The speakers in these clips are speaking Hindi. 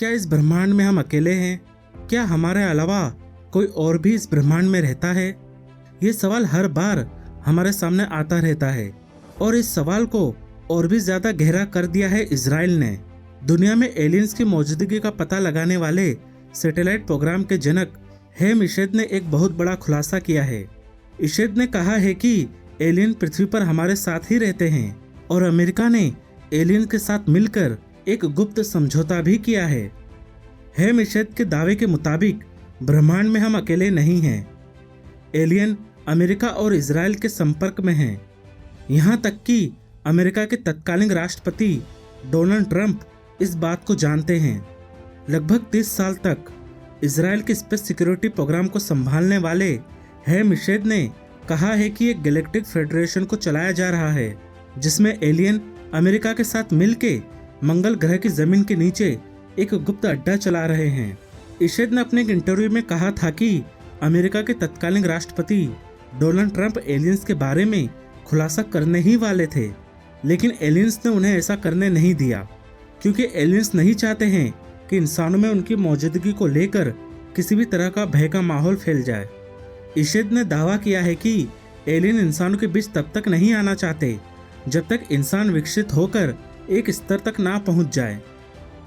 क्या इस ब्रह्मांड में हम अकेले हैं? क्या हमारे अलावा कोई और भी इस ब्रह्मांड में रहता है? ये सवाल हर बार हमारे सामने आता रहता है और इस सवाल को और भी ज्यादा गहरा कर दिया है इजराइल ने। दुनिया में एलियंस की मौजूदगी का पता लगाने वाले सैटेलाइट प्रोग्राम के जनक हैम इशेद ने एक बहुत बड़ा खुलासा किया है। इशेद ने कहा है कि एलियन पृथ्वी पर हमारे साथ ही रहते हैं और अमेरिका ने एलियन के साथ मिलकर एक गुप्त समझौता भी किया है। हैम इशेद के दावे के मुताबिक ब्रह्मांड में हम अकेले नहीं हैं। एलियन अमेरिका और इजराइल के संपर्क में हैं। यहाँ तक कि अमेरिका के तत्कालीन राष्ट्रपति डोनाल्ड ट्रंप इस बात को जानते हैं। लगभग 30 साल तक इजराइल के स्पेस सिक्योरिटी प्रोग्राम को संभालने वाले हैम इशेद ने कहा है कि एक गैलेक्टिक फेडरेशन को चलाया जा रहा है जिसमें एलियन अमेरिका के साथ मिलके मंगल ग्रह की जमीन के नीचे एक गुप्त अड्डा चला रहे हैं। इशेद ने अपने एक इंटरव्यू में कहा था कि अमेरिका के तत्कालीन राष्ट्रपति डोनाल्ड ट्रंप एलियंस के बारे में खुलासा करने ही वाले थे, लेकिन एलियंस ने उन्हें ऐसा करने नहीं दिया क्योंकि एलियंस नहीं चाहते हैं कि इंसानों में उनकी मौजूदगी को लेकर किसी भी तरह का भय का माहौल फैल जाए। इशेद ने दावा किया है कि एलियन इंसानों के बीच तब तक नहीं आना चाहते जब तक इंसान विकसित होकर एक स्तर तक ना पहुंच जाए,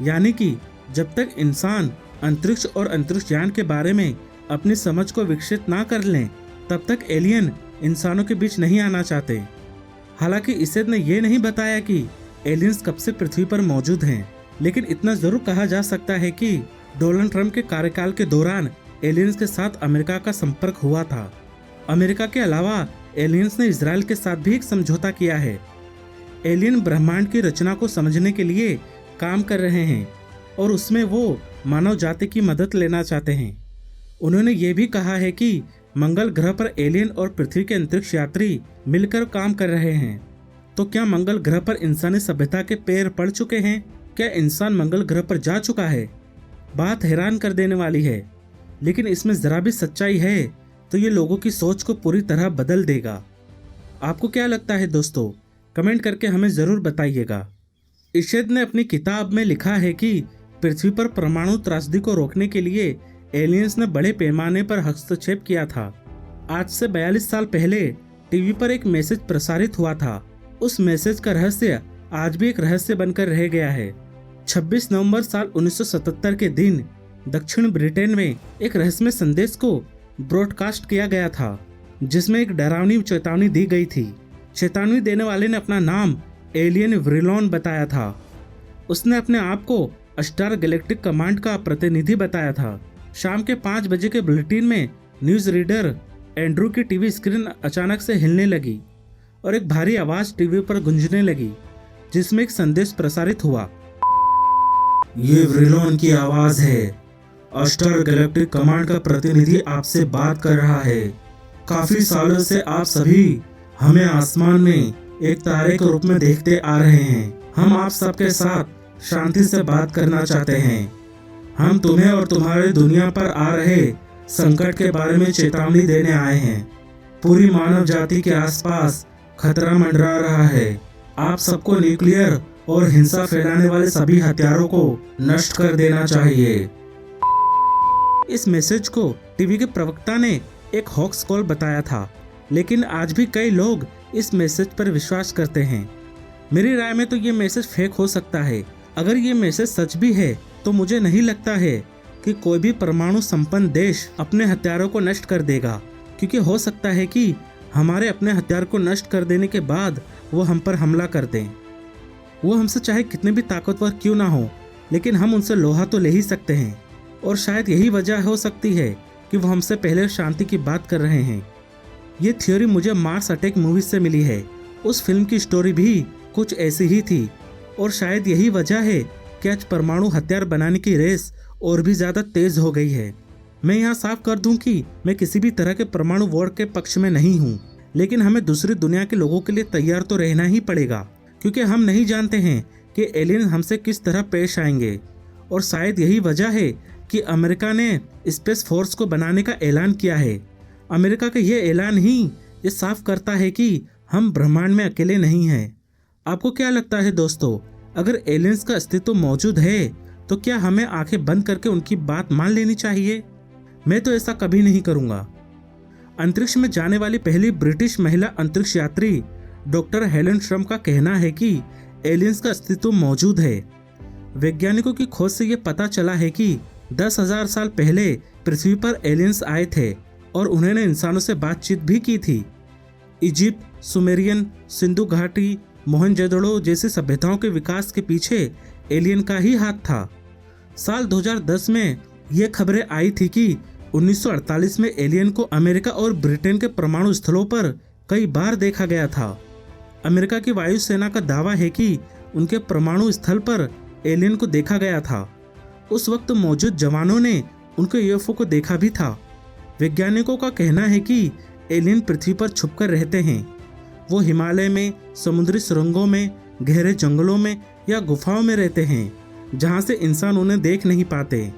यानी कि जब तक इंसान अंतरिक्ष और अंतरिक्ष यान के बारे में अपनी समझ को विकसित ना कर लें तब तक एलियन इंसानों के बीच नहीं आना चाहते। हालांकि इशेद ने यह नहीं बताया कि एलियंस कब से पृथ्वी पर मौजूद हैं, लेकिन इतना जरूर कहा जा सकता है कि डोनाल्ड ट्रंप के कार्यकाल के दौरान एलियंस के साथ अमेरिका का संपर्क हुआ था। अमेरिका के अलावा एलियंस ने इजराइल के साथ भी एक समझौता किया है। एलियन ब्रह्मांड की रचना को समझने के लिए काम कर रहे हैं और उसमें वो मानव जाति की मदद लेना चाहते हैं। उन्होंने ये भी कहा है कि मंगल ग्रह पर एलियन और पृथ्वी के अंतरिक्ष यात्री मिलकर काम कर रहे हैं। तो क्या मंगल ग्रह पर इंसानी सभ्यता के पैर पड़ चुके हैं? क्या इंसान मंगल ग्रह पर जा चुका है? बात हैरान कर देने वाली है, लेकिन इसमें जरा भी सच्चाई है तो ये लोगों की सोच को पूरी तरह बदल देगा। आपको क्या लगता है दोस्तों? कमेंट करके हमें जरूर बताइएगा। इशेद ने अपनी किताब में लिखा है कि पृथ्वी पर परमाणु त्रासदी को रोकने के लिए एलियंस ने बड़े पैमाने पर हस्तक्षेप किया था। आज से 42 साल पहले टीवी पर एक मैसेज प्रसारित हुआ था। उस मैसेज का रहस्य आज भी एक रहस्य बनकर रह गया है। 26 नवंबर साल 1977 के दिन दक्षिण ब्रिटेन में एक रहस्यमय संदेश को ब्रॉडकास्ट किया गया था जिसमें एक डरावनी चेतावनी दी गई थी। चेतावनी देने वाले ने अपना नाम एलियन व्रिलॉन बताया था। उसने अपने आप को स्टार गैलेक्टिक कमांड का प्रतिनिधि बताया था। शाम के 5 बजे के बुलेटिन में न्यूज रीडर एंड्रू की टीवी स्क्रीन अचानक से हिलने लगी और एक भारी आवाज टीवी पर गूंजने लगी जिसमें एक संदेश प्रसारित हुआ। ये व्रिलॉन की आवाज है। स्टार गैलेक्टिक कमांड का प्रतिनिधि आपसे बात कर रहा है। काफी सालों से आप सभी हमें आसमान में एक तारे के रूप में देखते आ रहे हैं। हम आप सबके साथ शांति से बात करना चाहते हैं। हम तुम्हें और तुम्हारी दुनिया पर आ रहे संकट के बारे में चेतावनी देने आए हैं। पूरी मानव जाति के आसपास खतरा मंडरा रहा है। आप सबको न्यूक्लियर और हिंसा फैलाने वाले सभी हथियारों को नष्ट कर देना चाहिए। इस मैसेज को टीवी के प्रवक्ता ने एक हॉक्स कॉल बताया था, लेकिन आज भी कई लोग इस मैसेज पर विश्वास करते हैं। मेरी राय में तो ये मैसेज फेक हो सकता है। अगर ये मैसेज सच भी है तो मुझे नहीं लगता है कि कोई भी परमाणु संपन्न देश अपने हथियारों को नष्ट कर देगा, क्योंकि हो सकता है कि हमारे अपने हथियार को नष्ट कर देने के बाद वो हम पर हमला कर दें। वो हमसे चाहे कितने भी ताकतवर क्यों ना हो, लेकिन हम उनसे लोहा तो ले ही सकते हैं और शायद यही वजह हो सकती है कि वो हमसे पहले शांति की बात कर रहे हैं। ये थ्योरी मुझे मार्स अटैक मूवी से मिली है। उस फिल्म की स्टोरी भी कुछ ऐसी ही थी और शायद यही वजह है कि आज परमाणु हथियार बनाने की रेस और भी ज़्यादा तेज हो गई है। मैं यहाँ साफ कर दूं कि मैं किसी भी तरह के परमाणु वॉर के पक्ष में नहीं हूँ, लेकिन हमें दूसरी दुनिया के लोगों के लिए तैयार तो रहना ही पड़ेगा, क्योंकि हम नहीं जानते हैं कि एलियन हमसे किस तरह पेश आएंगे। और शायद यही वजह है कि अमेरिका ने स्पेस फोर्स को बनाने का ऐलान किया है। अमेरिका का यह ऐलान ही ये साफ करता है कि हम ब्रह्मांड में अकेले नहीं हैं। आपको क्या लगता है दोस्तों, अगर एलियंस का अस्तित्व मौजूद है तो क्या हमें आंखें बंद करके उनकी बात मान लेनी चाहिए? मैं तो ऐसा कभी नहीं करूंगा। अंतरिक्ष में जाने वाली पहली ब्रिटिश महिला अंतरिक्ष यात्री डॉक्टर हेलन श्रम का कहना है कि एलियंस का अस्तित्व मौजूद है। वैज्ञानिकों की खोज से ये पता चला है कि 10,000 साल पहले पृथ्वी पर एलियंस आए थे और उन्होंने इंसानों से बातचीत भी की थी। इजिप्ट, सुमेरियन, सिंधु घाटी, मोहनजोदड़ो जैसी सभ्यताओं के विकास के पीछे एलियन का ही हाथ था। साल 2010 में ये खबरें आई थी कि 1948 में एलियन को अमेरिका और ब्रिटेन के परमाणु स्थलों पर कई बार देखा गया था। अमेरिका की वायुसेना का दावा है कि उनके परमाणु स्थल पर एलियन को देखा गया था। उस वक्त मौजूद जवानों ने उनके यूएफओ को देखा भी था। वैज्ञानिकों का कहना है कि एलियन पृथ्वी पर छुपकर रहते हैं। वो हिमालय में, समुद्री सुरंगों में, गहरे जंगलों में या गुफाओं में रहते हैं, जहां से इंसान उन्हें देख नहीं पाते।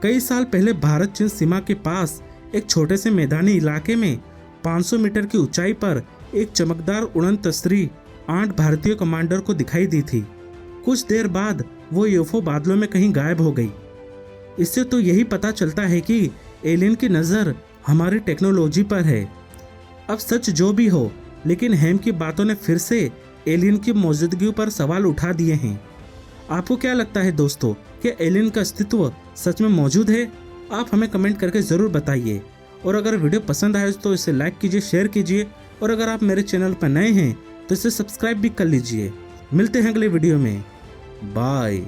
कई साल पहले भारत चीन सीमा के पास एक छोटे से मैदानी इलाके में 500 मीटर की ऊंचाई पर एक चमकदार उड़न तस्तरी 8 भारतीय कमांडर को दिखाई दी थी। कुछ देर बाद वो यूएफओ बादलों में कहीं गायब हो गई। इससे तो यही पता चलता है कि एलियन की नज़र हमारी टेक्नोलॉजी पर है। अब सच जो भी हो, लेकिन हैम की बातों ने फिर से एलियन की मौजूदगी पर सवाल उठा दिए हैं। आपको क्या लगता है दोस्तों, कि एलियन का अस्तित्व सच में मौजूद है? आप हमें कमेंट करके ज़रूर बताइए। और अगर वीडियो पसंद आए तो इसे लाइक कीजिए, शेयर कीजिए, और अगर आप मेरे चैनल पर नए हैं तो इसे सब्सक्राइब भी कर लीजिए। मिलते हैं अगले वीडियो में। बाय।